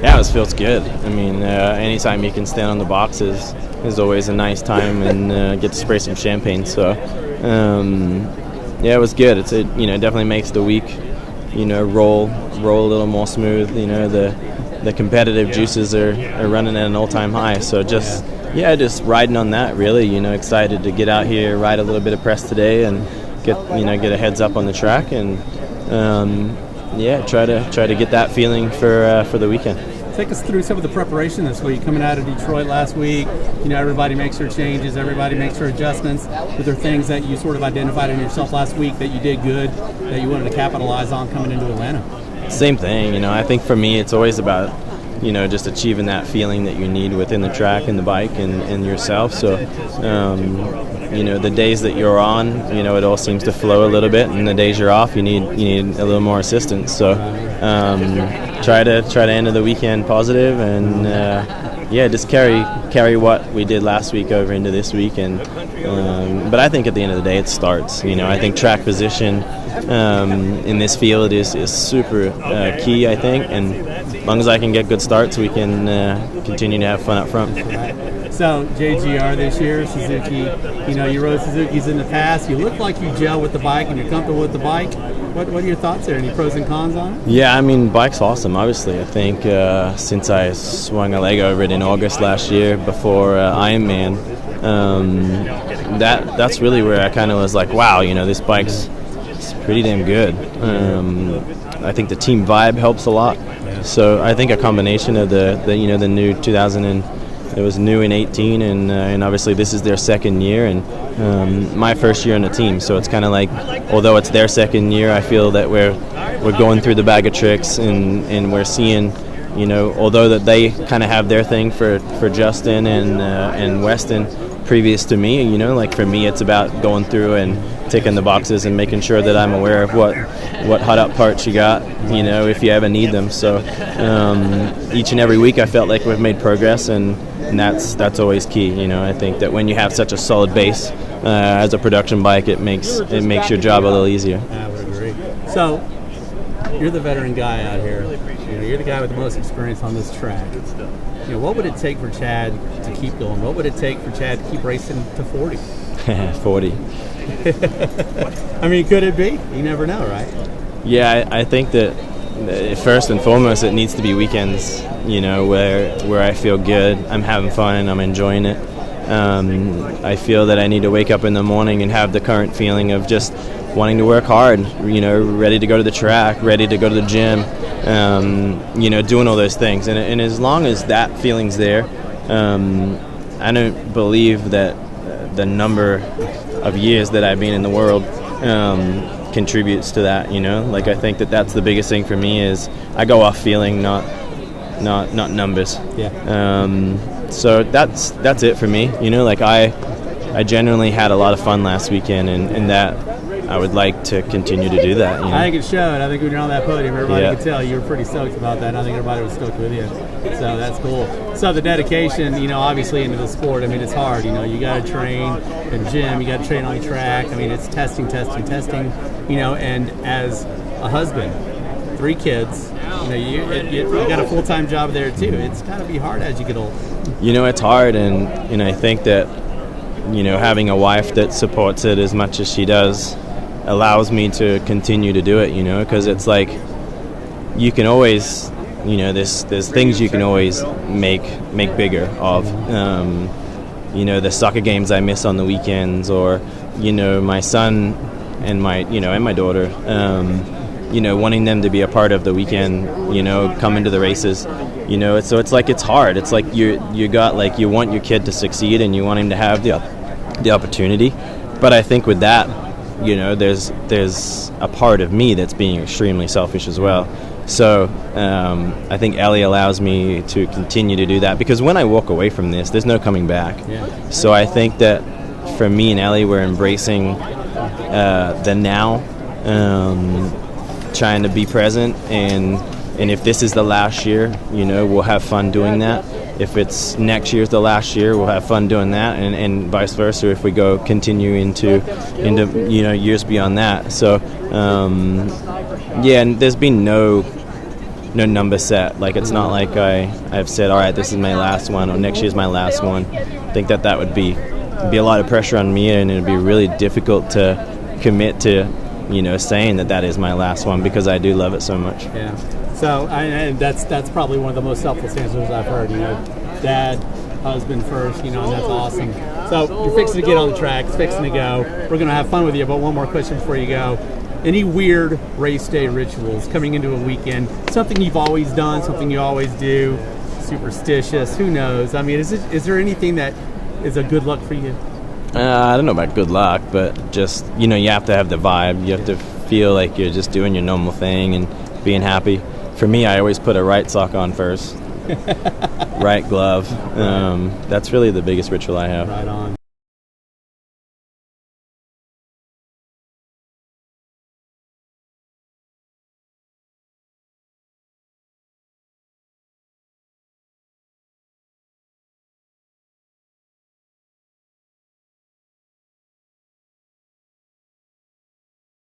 Yeah, it feels good. I mean, anytime you can stand on the boxes is always a nice time, and get to spray some champagne. So, yeah, it was good. It definitely makes the week, roll a little more smooth. The competitive juices are running at an all-time high. So just riding on that. Really, excited to get out here, ride a little bit of press today, and get a heads up on the track, and try to get that feeling for the weekend. Take us through some of the preparation this week. Coming out of Detroit last week, everybody makes their changes, everybody makes their adjustments. Were there things that you sort of identified in yourself last week that you did good, that you wanted to capitalize on coming into Atlanta? Same thing. I think for me it's always about, just achieving that feeling that you need within the track and the bike and yourself. So, the days that you're on, it all seems to flow a little bit, and the days you're off, you need a little more assistance. So, try to end the weekend positive, and just carry what we did last week over into this week. And but I think at the end of the day, it starts. I think track position in this field is super key. I think, and as long as I can get good starts, we can continue to have fun up front. So JGR this year, Suzuki, you rode Suzukis in the past. You look like you gel with the bike and you're comfortable with the bike. What are your thoughts there? Any pros and cons on it? Yeah, I mean, bike's awesome, obviously. I think since I swung a leg over it in August last year before Ironman, that's really where I kind of was like, wow, this bike's pretty damn good. I think the team vibe helps a lot. So I think a combination of the new 2000 it was new in 18, and obviously this is their second year, and my first year on the team. So it's kind of like, although it's their second year, I feel that we're going through the bag of tricks, and we're seeing, although that they kind of have their thing for Justin and Weston previous to me, like for me it's about going through and ticking the boxes and making sure that I'm aware of what hot up parts you got, if you ever need them. So each and every week I felt like we've made progress, and that's always key. I think that when you have such a solid base as a production bike, it makes your job a little easier. I would agree. So you're the veteran guy out here. You're the guy with the most experience on this track. What would it take for Chad to keep going? What would it take for Chad to keep racing to 40? 40. I mean, could it be? You never know, right? Yeah, I think that first and foremost, it needs to be weekends, where I feel good, I'm having fun, I'm enjoying it. I feel that I need to wake up in the morning and have the current feeling of just wanting to work hard, ready to go to the track, ready to go to the gym, doing all those things. And as long as that feeling's there, I don't believe that the number of years that I've been in the world contributes to that. I think that's the biggest thing for me is I go off feeling, not numbers. Yeah. So that's it for me. I genuinely had a lot of fun last weekend, and that I would like to continue to do that. I think it showed. I think when you're on that podium, everybody could tell you were pretty stoked about that. I think everybody was stoked with you. So that's cool. So the dedication, obviously into the sport, it's hard. You got to train in the gym, you got to train on the track. It's testing. And as a husband, 3 kids, you got a full-time job there too. It's got to be hard as you get older. It's hard, and I think that, having a wife that supports it as much as she does allows me to continue to do it, because it's like you can always, there's things you can always make bigger of. The soccer games I miss on the weekends, or, my son and my daughter, wanting them to be a part of the weekend, coming to the races, so it's like it's hard. It's like you want your kid to succeed and you want him to have the opportunity. But I think with that, there's a part of me that's being extremely selfish as well. So I think Ellie allows me to continue to do that, because when I walk away from this, there's no coming back. Yeah. So I think that for me and Ellie, we're embracing the now, trying to be present, and if this is the last year, we'll have fun doing that. If it's next year's the last year, we'll have fun doing that, and vice versa if we continue into years beyond that. So and there's been no no number set. Like, it's not like I've said, all right, this is my last one, or next year's my last one. I think that would be a lot of pressure on me, and it would be really difficult to commit to, saying that is my last one, because I do love it so much. Yeah. So and that's probably one of the most selfless answers I've heard. Dad, husband first, and that's awesome. So you're fixing to get on the track, it's fixing to go. We're going to have fun with you, but one more question before you go. Any weird race day rituals coming into a weekend? Something you've always done, something you always do, superstitious, who knows? I mean, is there anything that is a good luck for you? I don't know about good luck, but just, you have to have the vibe. You have to feel like you're just doing your normal thing and being happy. For me, I always put a right sock on first, right glove. That's really the biggest ritual I have. Right on.